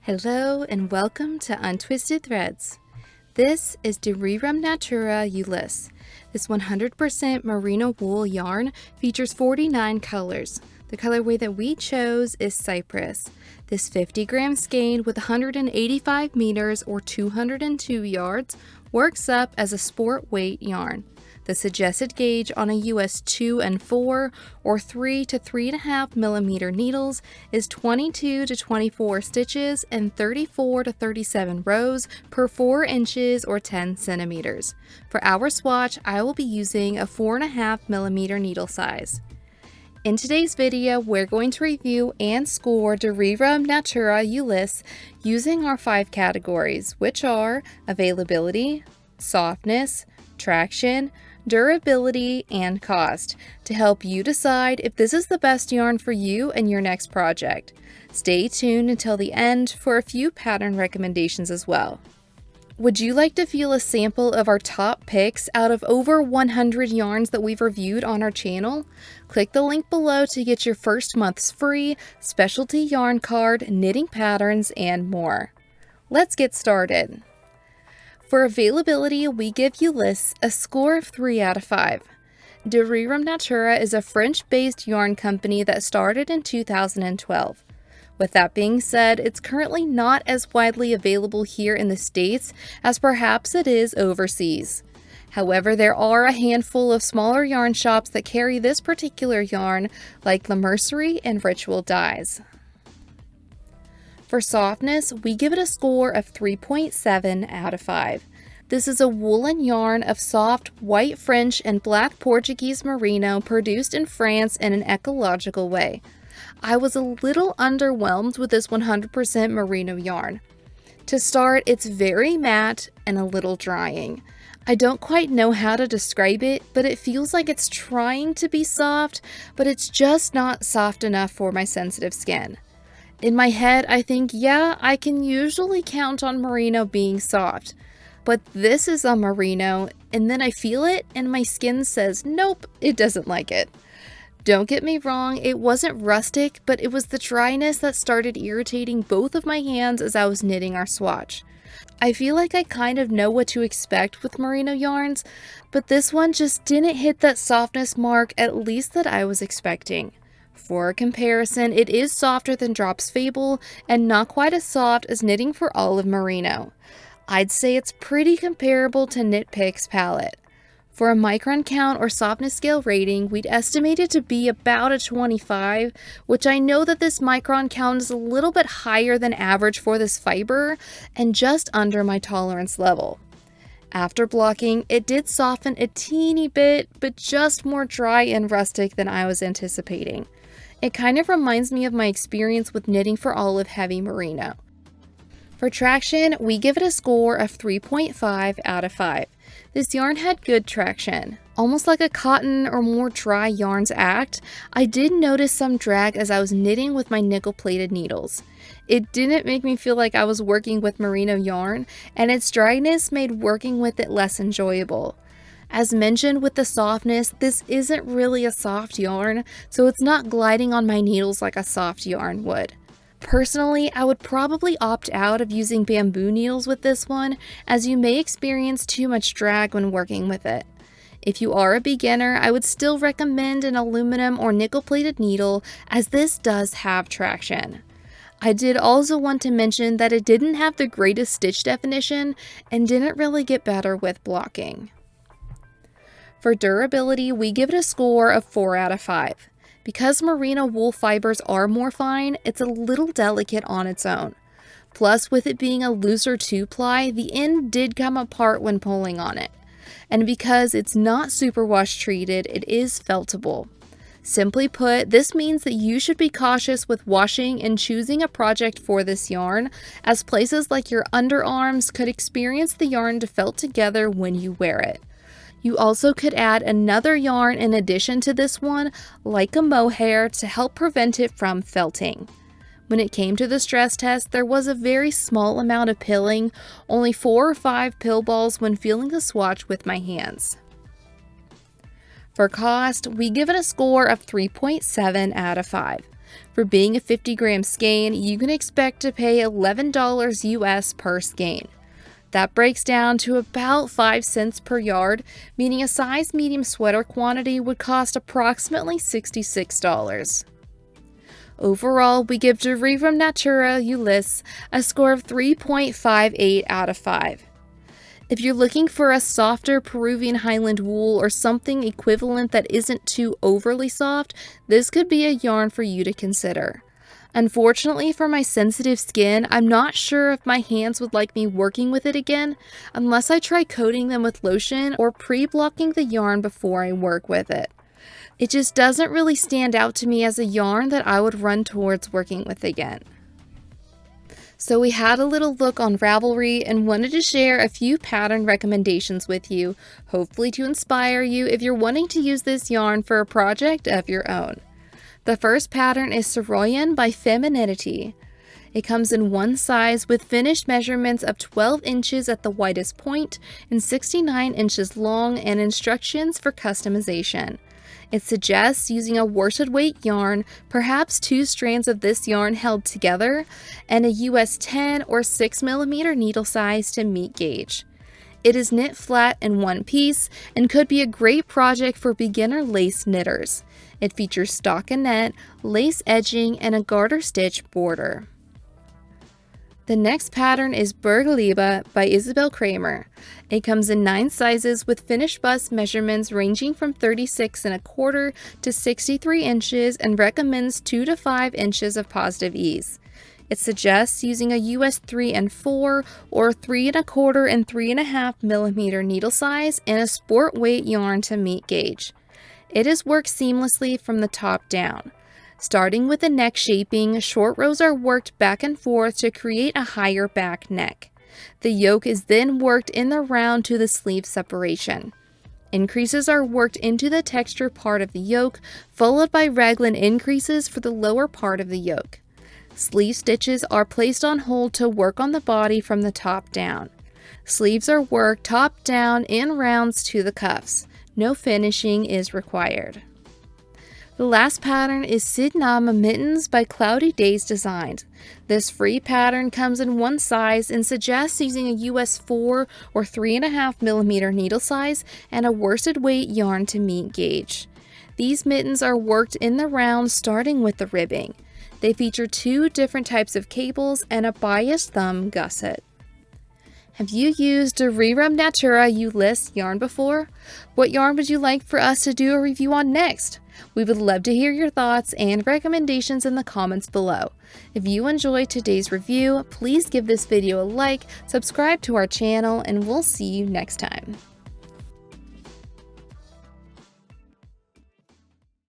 Hello and welcome to Untwisted Threads. This is the Rerum Natura Ulysse. This 100% merino wool yarn features 49 colors. The colorway that we chose is Cypress. This 50-gram skein with 185 meters or 202 yards works up as a sport weight yarn. The suggested gauge on a US 2 and 4 or 3 to 3.5 millimeter needles is 22 to 24 stitches and 34 to 37 rows per 4 inches or 10 centimeters. For our swatch, I will be using a 4.5 millimeter needle size. In today's video, we're going to review and score the Rerum Natura Ulysse using our 5 categories, which are availability, softness, traction, durability, and cost, to help you decide if this is the best yarn for you and your next project. Stay tuned until the end for a few pattern recommendations as well. Would you like to feel a sample of our top picks out of over 100 yarns that we've reviewed on our channel? Click the link below to get your first month's free specialty yarn card, knitting patterns, and more. Let's get started. For availability, we give Ulysse a score of 3 out of 5. De Rerum Natura is a French-based yarn company that started in 2012. With that being said, it's currently not as widely available here in the States as perhaps it is overseas. However, there are a handful of smaller yarn shops that carry this particular yarn, like La Mercerie and Ritual Dyes. For softness, we give it a score of 3.7 out of 5. This is a woolen yarn of soft white French and black Portuguese merino produced in France in an ecological way. I was a little underwhelmed with this 100% merino yarn. To start, it's very matte and a little drying. I don't quite know how to describe it, but it feels like it's trying to be soft, but it's just not soft enough for my sensitive skin. In my head, I think, yeah, I can usually count on merino being soft. But this is a merino, and then I feel it, and my skin says, nope, it doesn't like it. Don't get me wrong, it wasn't rustic, but it was the dryness that started irritating both of my hands as I was knitting our swatch. I feel like I kind of know what to expect with merino yarns, but this one just didn't hit that softness mark, at least that I was expecting. For a comparison, it is softer than Drop's Fable and not quite as soft as Knitting for Olive Merino. I'd say it's pretty comparable to Knit Picks palette. For a micron count or softness scale rating, we'd estimate it to be about a 25, which I know that this micron count is a little bit higher than average for this fiber and just under my tolerance level. After blocking, it did soften a teeny bit, but just more dry and rustic than I was anticipating. It kind of reminds me of my experience with Knitting for Olive Heavy Merino. For traction, we give it a score of 3.5 out of 5. This yarn had good traction. Almost like a cotton or more dry yarns act, I did notice some drag as I was knitting with my nickel-plated needles. It didn't make me feel like I was working with merino yarn, and its dryness made working with it less enjoyable. As mentioned with the softness, this isn't really a soft yarn, so it's not gliding on my needles like a soft yarn would. Personally, I would probably opt out of using bamboo needles with this one, as you may experience too much drag when working with it. If you are a beginner, I would still recommend an aluminum or nickel-plated needle, as this does have traction. I did also want to mention that it didn't have the greatest stitch definition and didn't really get better with blocking. For durability, we give it a score of 4 out of 5. Because merino wool fibers are more fine, it's a little delicate on its own. Plus, with it being a looser 2-ply, the end did come apart when pulling on it. And because it's not superwash treated, it is feltable. Simply put, this means that you should be cautious with washing and choosing a project for this yarn, as places like your underarms could experience the yarn to felt together when you wear it. You also could add another yarn in addition to this one, like a mohair, to help prevent it from felting. When it came to the stress test, there was a very small amount of pilling, only 4 or 5 pill balls when feeling the swatch with my hands. For cost, we give it a score of 3.7 out of 5. For being a 50-gram skein, you can expect to pay $11 US per skein. That breaks down to about 5 cents per yard, meaning a size medium sweater quantity would cost approximately $66. Overall, we give Rerum Natura Ulysse a score of 3.58 out of 5. If you're looking for a softer Peruvian Highland wool or something equivalent that isn't too overly soft, this could be a yarn for you to consider. Unfortunately for my sensitive skin, I'm not sure if my hands would like me working with it again unless I try coating them with lotion or pre-blocking the yarn before I work with it. It just doesn't really stand out to me as a yarn that I would run towards working with again. So we had a little look on Ravelry and wanted to share a few pattern recommendations with you, hopefully to inspire you if you're wanting to use this yarn for a project of your own. The first pattern is Saroyan by Feministy. It comes in one size with finished measurements of 12 inches at the widest point and 69 inches long and instructions for customization. It suggests using a worsted weight yarn, perhaps 2 strands of this yarn held together, and a US 10 or 6mm needle size to meet gauge. It is knit flat in one piece and could be a great project for beginner lace knitters. It features stockinette, lace edging, and a garter stitch border. The next pattern is Bergliebe by Isabell Kraemer. It comes in 9 sizes with finished bust measurements ranging from 36¼ to 63 inches and recommends 2 to 5 inches of positive ease. It suggests using a US 3 and 4 or 3¼ and 3.5mm needle size and a sport weight yarn to meet gauge. It is worked seamlessly from the top down. Starting with the neck shaping, short rows are worked back and forth to create a higher back neck. The yoke is then worked in the round to the sleeve separation. Increases are worked into the texture part of the yoke, followed by raglan increases for the lower part of the yoke. Sleeve stitches are placed on hold to work on the body from the top down. Sleeves are worked top down in rounds to the cuffs. No finishing is required. The last pattern is Sydänmaa Mittens by Cloudy Days Designs. This free pattern comes in one size and suggests using a US 4 or 3.5mm needle size and a worsted weight yarn to meet gauge. These mittens are worked in the round starting with the ribbing. They feature 2 different types of cables and a biased thumb gusset. Have you used a Rerum Natura Ulysse yarn before? What yarn would you like for us to do a review on next? We would love to hear your thoughts and recommendations in the comments below. If you enjoyed today's review, please give this video a like, subscribe to our channel, and we'll see you next time.